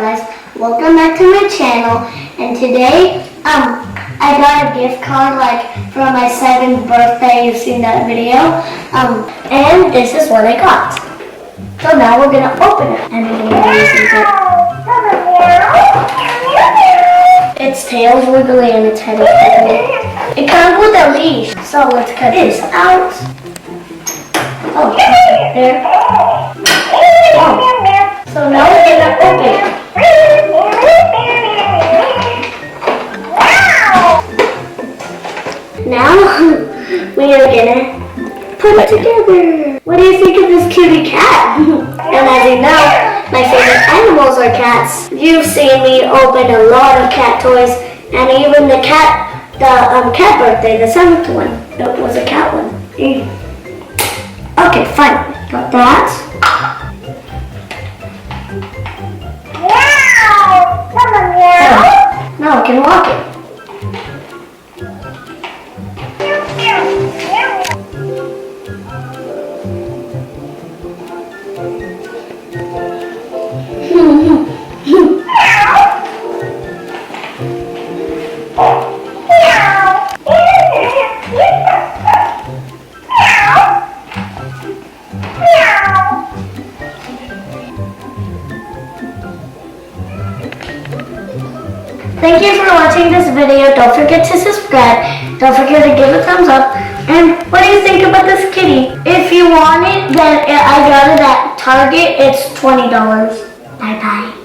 guys, welcome back to my channel. And today I got a gift card for my 7th birthday. You've seen that video. And this is what I got. So now we're gonna open it and we're gonna use it. Its tail's wiggly and its head is wiggly. It comes with a leash. So let's cut this out. Oh, there. Oh. So now we're gonna open it. Now we are gonna put it together. What do you think of this cutie cat? And as you know, my favorite animals are cats. You've seen me open a lot of cat toys, and even the cat birthday, the 7th one, it was a cat one. Okay, fine. Got that. Now I can walk it. Thank you for watching this video. Don't forget to subscribe. Don't forget to give a thumbs up. And what do you think about this kitty? If you want it, then I got it at Target. It's $20. Bye bye.